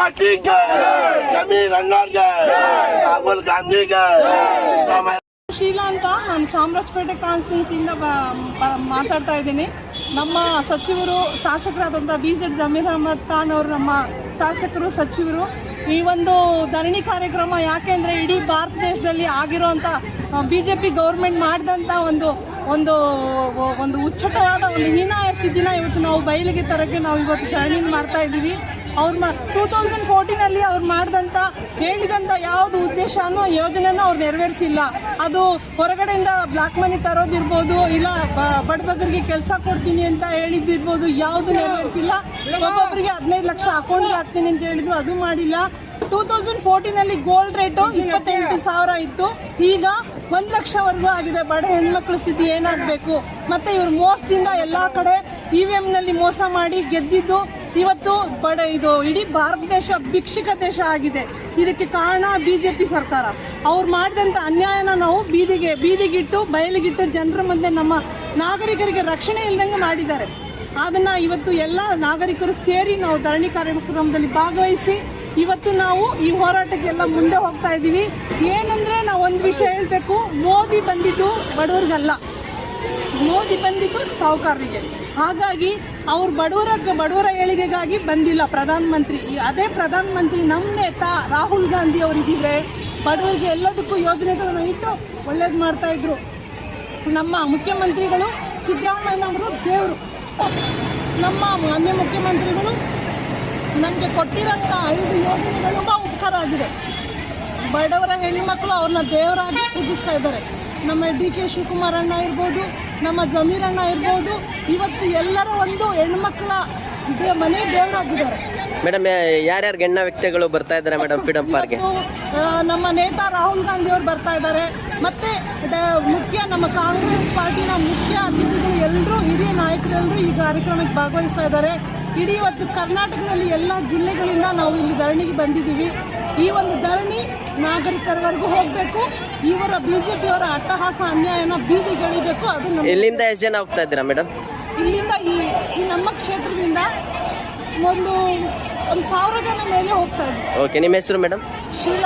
ಪಾರ್ಟಿಗೆ, ಜಮೀರ್ ಅಣ್ಣವ್ರಿಗೆ, ರಾಹುಲ್ ಗಾಂಧಿಗೆ. ಶೀಲಾ ಅಂತ ನಾನು ಚಾಮರಾಜಪೇಟೆ ಕಾನ್ಸ್ಟಿಟ್ಯೂನ್ಸಿಯಿಂದ ಮಾತಾಡ್ತಾ ಇದ್ದೀನಿ. ನಮ್ಮ ಸಚಿವರು ಶಾಸಕರಾದಂಥ BZ ಜಮೀರ್ ಅಹಮದ್ ಖಾನ್ ಅವರು ನಮ್ಮ ಶಾಸಕರು ಸಚಿವರು. ಈ ಒಂದು ಧರಣಿ ಕಾರ್ಯಕ್ರಮ ಯಾಕೆಂದರೆ ಇಡೀ ಭಾರತ ದೇಶದಲ್ಲಿ ಆಗಿರೋಂಥ BJP ಗೌರ್ಮೆಂಟ್ ಮಾಡಿದಂಥ ಒಂದು ಒಂದು ಒಂದು ಉಚ್ಚಟವಾದ ಒಂದು ಹೀನಾಯ ಸ್ಥಿತಿನ ಇವತ್ತು ನಾವು ಬಯಲಿಗೆ ತರಕ್ಕೆ ನಾವು ಇವತ್ತು ಧರಣಿ ಮಾಡ್ತಾ ಇದ್ದೀವಿ. ಅವ್ರು 2014 ಅವ್ರು ಮಾಡಿದಂಥ ಹೇಳಿದಂಥ ಯಾವುದು ಉದ್ದೇಶನೋ ಯೋಜನೆನೂ ಅವ್ರು ನೆರವೇರಿಸಿಲ್ಲ. ಅದು ಹೊರಗಡೆಯಿಂದ ಬ್ಲ್ಯಾಕ್ ಮನಿ ತರೋದಿರ್ಬೋದು, ಇಲ್ಲ ಬಡಬಗರಿಗೆ ಕೆಲಸ ಕೊಡ್ತೀನಿ ಅಂತ ಹೇಳಿದ್ದಿರ್ಬೋದು, ಯಾವುದು ನೆರವೇರಿಸಿಲ್ಲ. ಒಬ್ಬೊಬ್ಬರಿಗೆ 15 ಲಕ್ಷ ಅಕೌಂಟ್ಗೆ ಹಾಕ್ತೀನಿ ಅಂತ ಹೇಳಿದ್ರು, ಅದು ಮಾಡಿಲ್ಲ. 2014 ಗೋಲ್ಡ್ ರೇಟು 28,000 ಇತ್ತು, ಈಗ 1 ಲಕ್ಷವರೆಗೂ ಆಗಿದೆ. ಬಡ ಹೆಣ್ಮಕ್ಳ ಸ್ಥಿತಿ ಏನಾಗಬೇಕು? ಮತ್ತು ಇವರು ಮೋಸದಿಂದ ಎಲ್ಲ ಕಡೆ EVMನಲ್ಲಿ ಮೋಸ ಮಾಡಿ ಗೆದ್ದಿದ್ದು ಇವತ್ತು ಇದು ಇಡೀ ಭಾರತ ದೇಶ ಭಿಕ್ಷುಕ ದೇಶ ಆಗಿದೆ. ಇದಕ್ಕೆ ಕಾರಣ BJP ಸರ್ಕಾರ. ಅವ್ರು ಮಾಡಿದಂಥ ಅನ್ಯಾಯನ ನಾವು ಬೀದಿಗಿಟ್ಟು ಬಯಲಿಗಿಟ್ಟು ಜನರ ಮುಂದೆ ನಮ್ಮ ನಾಗರಿಕರಿಗೆ ರಕ್ಷಣೆ ಇಲ್ದಂಗೆ ಮಾಡಿದ್ದಾರೆ. ಅದನ್ನು ಇವತ್ತು ಎಲ್ಲ ನಾಗರಿಕರು ಸೇರಿ ನಾವು ಧರಣಿ ಕಾರ್ಯಕ್ರಮದಲ್ಲಿ ಭಾಗವಹಿಸಿ ಇವತ್ತು ನಾವು ಈ ಹೋರಾಟಕ್ಕೆಲ್ಲ ಮುಂದೆ ಹೋಗ್ತಾ ಇದ್ದೀವಿ. ಏನಂದರೆ ನಾವು ಒಂದು ವಿಷಯ ಹೇಳಬೇಕು, ಮೋದಿ ಬಂದಿದ್ದು ಬಡವ್ರಿಗಲ್ಲ, ಮೋದಿ ಬಂದಿದ್ದು ಸಾಹುಕಾರರಿಗೆ. ಹಾಗಾಗಿ ಅವ್ರು ಬಡವರ ಏಳಿಗೆಗಾಗಿ ಬಂದಿಲ್ಲ ಪ್ರಧಾನಮಂತ್ರಿ. ಅದೇ ಪ್ರಧಾನಮಂತ್ರಿ ನಮ್ಮ ನೇತಾ ರಾಹುಲ್ ಗಾಂಧಿ ಅವರಿದ್ದರೆ ಬಡವರಿಗೆ ಎಲ್ಲದಕ್ಕೂ ಯೋಜನೆಗಳನ್ನು ಇಟ್ಟು ಒಳ್ಳೇದು ಮಾಡ್ತಾಯಿದ್ರು. ನಮ್ಮ ಮುಖ್ಯಮಂತ್ರಿಗಳು ಸಿದ್ದರಾಮಯ್ಯನವರು ದೇವರು. ನಮ್ಮ ಮಾನ್ಯ ಮುಖ್ಯಮಂತ್ರಿಗಳು ನಮಗೆ ಕೊಟ್ಟಿರೋಂಥ 5 ಯೋಜನೆಗಳು ತುಂಬ ಉಪಕಾರ ಆಗಿದೆ. ಬಡವರ ಹೆಣ್ಣುಮಕ್ಕಳು ಅವ್ರನ್ನ ದೇವರಾಗಿ ಪೂಜಿಸ್ತಾ ಇದ್ದಾರೆ. ನಮ್ಮ DK ಶಿವಕುಮಾರ್ ಅಣ್ಣ ಇರ್ಬೋದು, ನಮ್ಮ ಜಮೀರ್ ಅಣ್ಣ ಇರ್ಬೋದು, ಇವತ್ತು ಎಲ್ಲರ ಒಂದು ಹೆಣ್ಮಕ್ಳ ಮನೆ ದೇವರಾಗಿದ್ದಾರೆ. ಮೇಡಮ್, ಯಾರ್ಯಾರು ಗಣ್ಯ ವ್ಯಕ್ತಿಗಳು ಬರ್ತಾ ಇದ್ದಾರೆ ಮೇಡಮ್ ಫ್ರೀಡಂ ಪಾರ್ಕ್ಗೆ? ನಮ್ಮ ನೇತಾ ರಾಹುಲ್ ಗಾಂಧಿ ಅವರು ಬರ್ತಾ ಇದ್ದಾರೆ. ಮತ್ತು ಮುಖ್ಯ ನಮ್ಮ ಕಾಂಗ್ರೆಸ್ ಪಾರ್ಟಿನ ಮುಖ್ಯ ಅತಿಥಿಗಳು ಎಲ್ಲರೂ, ಹಿರಿಯ ನಾಯಕರೆಲ್ಲರೂ ಈ ಕಾರ್ಯಕ್ರಮಕ್ಕೆ ಭಾಗವಹಿಸ್ತಾ ಇದ್ದಾರೆ. ಇಡೀ ಇವತ್ತು ಕರ್ನಾಟಕದಲ್ಲಿ ಎಲ್ಲ ಜಿಲ್ಲೆಗಳಿಂದ ನಾವು ಇಲ್ಲಿ ಧರಣಿಗೆ ಬಂದಿದ್ದೀವಿ. ಈ ಒಂದು ಧರಣಿ ನಾಗರಿಕರವರೆಗೂ ಹೋಗಬೇಕು. ಇವರ BJP ಅವರ ಅಟ್ಟಹಾಸ ಅನ್ಯಾಯನ ಬೀದಿಗೆಳಿಬೇಕು. ಅದು ಎಲ್ಲಿಂದ ಎಷ್ಟು ಜನ ಹೋಗ್ತಾ ಇದ್ದೀರಾ ಮೇಡಮ್? ಇಲ್ಲಿಂದ ಈ ನಮ್ಮ ಕ್ಷೇತ್ರದಿಂದ ಒಂದು 1,000 ಜನ ಮೇಲೆ ಹೋಗ್ತಾ ಇದ್ದೀವಿ. ಓಕೆ, ನಿಮ್ಮ ಹೆಸರು ಮೇಡಮ್? ಶೀಲಾ.